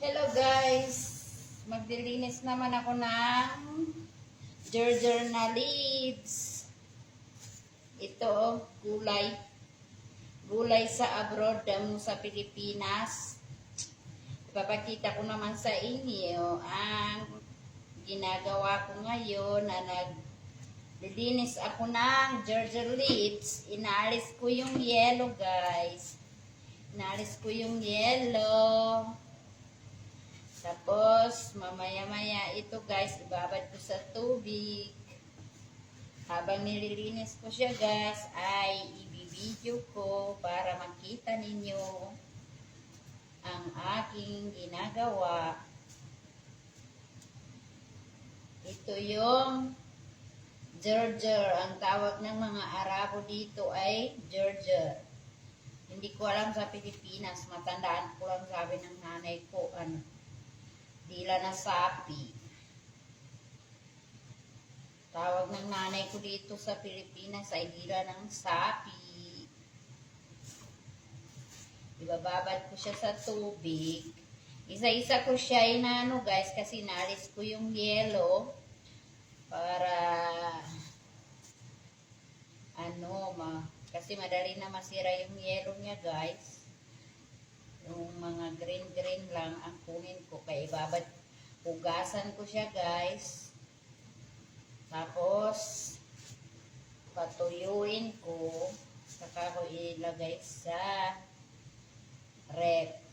Hello guys! Magdilinis naman ako ng Gerger na leaves. Ito, gulay. Gulay sa abroad, damo sa Pilipinas. Ipapakita ko naman sa inyo ang ginagawa ko ngayon na naglilinis ako ng Gerger leaves. Inaalis ko yung yellow guys. Inaalis ko yung yellow. Tapos, mamaya-maya ito guys, ibabad ko sa tubig. Habang nililinis ko siya guys, ay ibibideo ko para makita ninyo ang aking ginagawa. Ito yung Gerger. Ang tawag ng mga Arabo dito ay Gerger. Hindi ko alam sa Pilipinas. Matandaan ko lang, sabi ng nanay ko, dila na sapi. Tawag ng nanay ko dito sa Pilipinas ay dila ng sapi. Ibababad ko siya sa tubig. Isa-isa ko siya inano guys kasi nalis ko yung yellow para kasi madali na masira yung yellow niya guys. Yung mga green lang ang kunin ko. Kaya ibabad, hugasan ko siya guys. Tapos, patuyuin ko. Saka ko ilagay sa rep.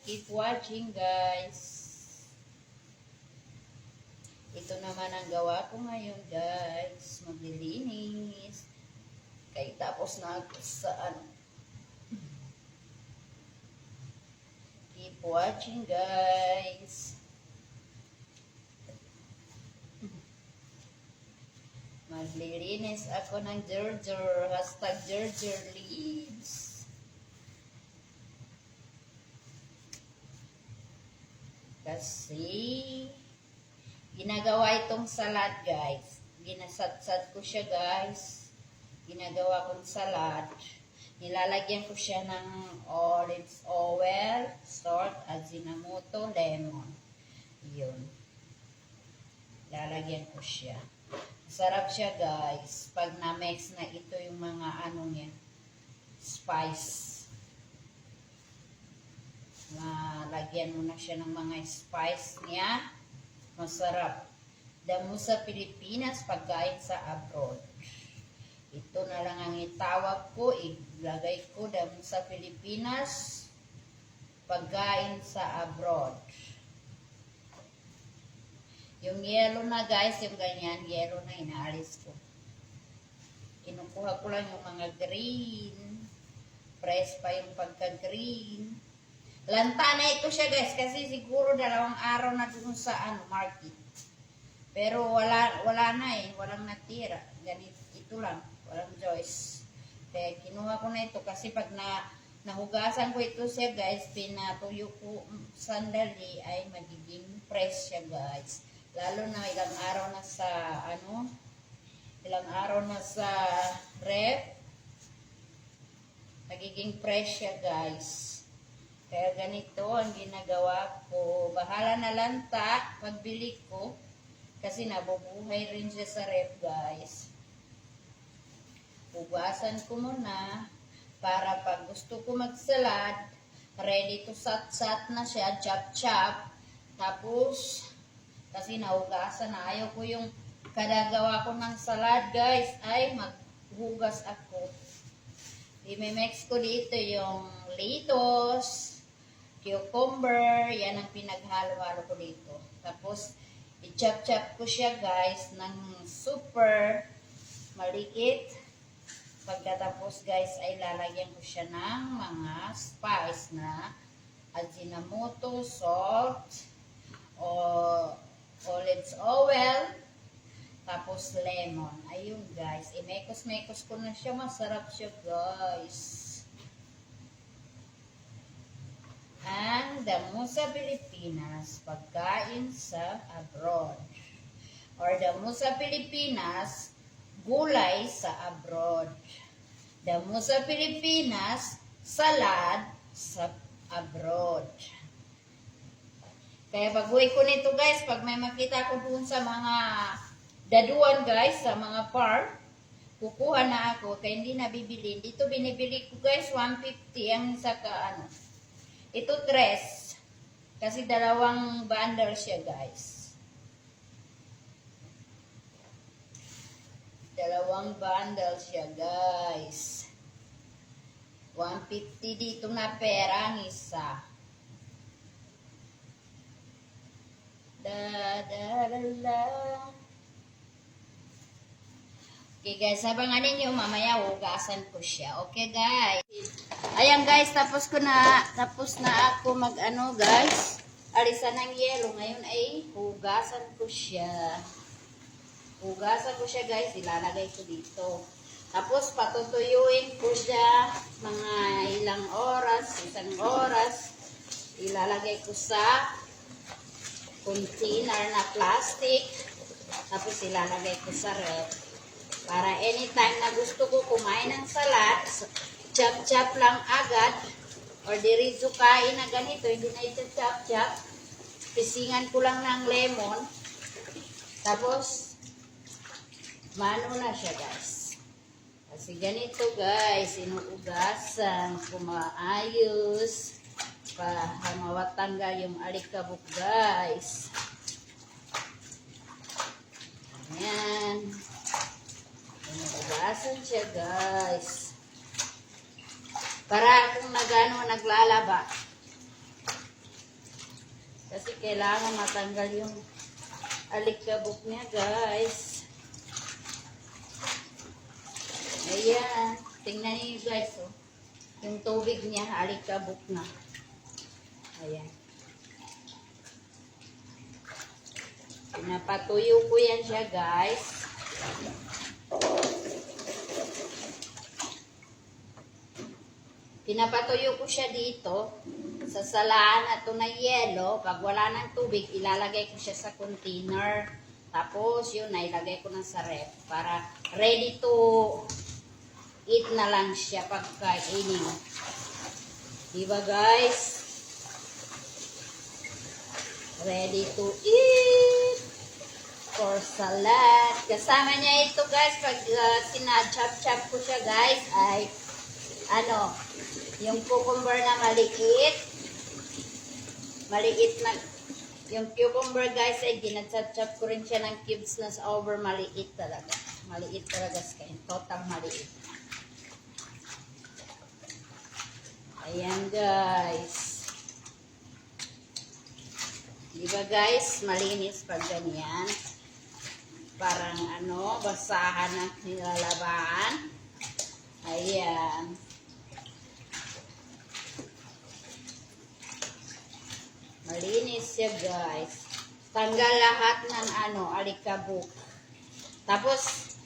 Keep watching guys. Ito naman ang gawa ko ngayon guys, maglilinis. Kaya tapos na ako sa Keep watching guys. Maglilinis ako ng Gerger, #Gerger leaves. Kasi ginagawa itong salad guys. Ginasatsat ko siya guys. Ginagawa kong salad. Nilalagyan ko siya ng olive oil, salt, ajinomoto, lemon. Yun. Lalagyan ko siya. Sarap siya guys. Pag na-mix na ito yung mga niya. Spice. Lagyan mo na siya ng mga spice niya. Masarap. Damo sa Pilipinas, pagkain sa abroad. Ito na lang ang itawag ko. Ilagay ko damo sa Pilipinas, pagkain sa abroad. Yung yellow na guys, yung ganyan, yellow na inaalis ko. Kinukuha ko lang yung mga green. Fresh pa yung pagka-green. Lanta na ito siya guys kasi siguro 2 araw na dun sa market. Pero wala na walang natira. Ganito ito lang, walang choice. Kaya kinuha ko na ito kasi pag nahugasan ko ito siya guys, pinatuyo ko sandali ay magiging fresh siya guys. Lalo na ilang araw na sa rep, magiging fresh siya guys. Kaya ganito ang ginagawa ko. Bahala na lanta pagbili ko. Kasi nabubuhay rin siya sa rep guys. Hugasan ko muna. Para pag gusto ko magsalad, ready to sat-sat na siya. Chop-chop. Tapos, kasi nahugasan na. Ayaw ko yung kadagawa ko ng salad guys. Ay maghugas ako. I-mix ko dito yung lettuce, cucumber, yan ang pinaghalo-halo ko dito. Tapos, i-chop-chop ko siya guys ng super maliit. Pagkatapos guys ay lalagyan ko siya ng mga spice na ajinomoto, salt, olive oil, tapos lemon. Ayun guys, i-mekos-mekos ko na siya. Masarap siya guys. Ang damo sa Pilipinas, pagkain sa abroad. Or damo sa Pilipinas, gulay sa abroad. Damo sa Pilipinas, salad sa abroad. Kaya pag-uwi ko nito guys, pag may makita ko dun sa mga daduan guys, sa mga farm, kukuha na ako, kaya hindi na bibili. Dito binibili ko guys, 150 ang isa ka ano. Ito 3. Kasi 2 bundle siya guys. 2 bundle siya guys. 150 dito na pera ang isa. Okay guys, abangan ninyo mamaya hugasan ko siya. Okay guys. Ayan guys, tapos na ako mag-ano guys. Alisan ng yelo. Ngayon ay hugasan ko siya. Hugasan ko siya guys, ilalagay ko dito. Tapos patutuyuin ko siya mga ilang oras, 1 oras. Ilalagay ko sa container na plastic. Tapos ilalagay ko sa ref. Para anytime na gusto ko kumain ng salad, chop-chop lang agad. Or diretso kain na ganito, hindi na ito chop-chop. Pisingan ko lang ng lemon. Tapos, mano na siya guys. Kasi ganito guys, inuugasan ko maayos. Para mawatanggal yung alikabok guys. Ayan. Inuugasan siya guys. Para kung naglalaba. Kasi kailangan matanggal yung alikabok niya guys. Ayan. Tingnan niyo guys. Oh. Yung tubig niya, alikabok na. Ayan. Pinapatuyo ko yan siya guys. Pinapatuyo ko siya dito sa salaan na ito na yelo. Pag wala ng tubig, ilalagay ko siya sa container. Tapos yun na ilagay ko na sa ref para ready to eat na lang siya pagkainin. Diba guys? Ready to eat for salad. Kasama niya ito guys, pag sinachop-chop ko siya guys, ay ano, yung cucumber na maliit. Maliit na, yung cucumber guys ay ginachop-chop ko rin siya ng cubes na sa over maliit talaga. Maliit talaga sa total maliit. Ayan guys. Diba guys, malinis pag ganyan. Parang ano, basahan ng nilalabaan. Ayan. Malinis siya guys. Tanggal lahat ng ano, alikabok. Tapos,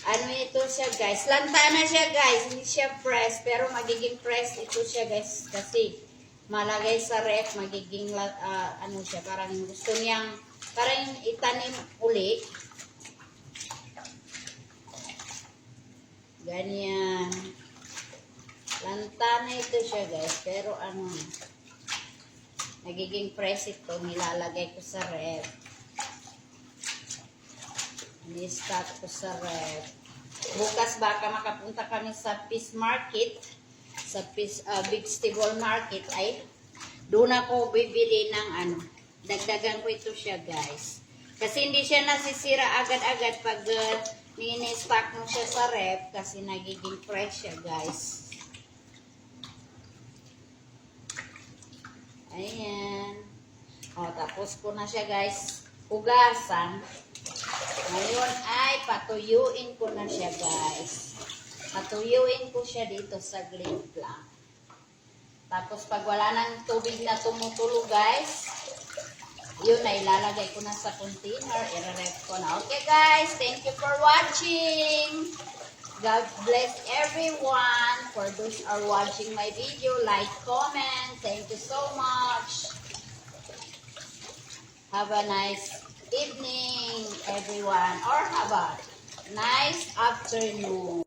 ano ito siya guys. Lanta na siya guys. Hindi siya press. Pero magiging press ito siya guys. Kasi malagay sa ref, magiging ano siya, parang gusto niyang parang itanim uli. Ganyan. Lantana ito siya guys, pero ano, nagiging press ito, nilalagay ko sa ref. Ni-start ko sa ref. Bukas baka makapunta kami sa Fish Market. Sa vegetable market ay doon ako bibili ng ano, dagdagan ko ito siya guys. Kasi hindi siya nasisira agad-agad pag ni-stock mo siya sa ref kasi nagiging fresh siya guys. Ayan. O, tapos ko na siya guys hugasan. Ngayon ay patuyuin ko na siya guys. Patuyuin ko siya dito sa saglit lang. Tapos pag wala ng tubig na tumutulo guys, yun na ilalagay ko na sa container, i-ref ko na. Okay guys, thank you for watching. God bless everyone. For those are watching my video, like, comment. Thank you so much. Have a nice evening everyone, or have a nice afternoon.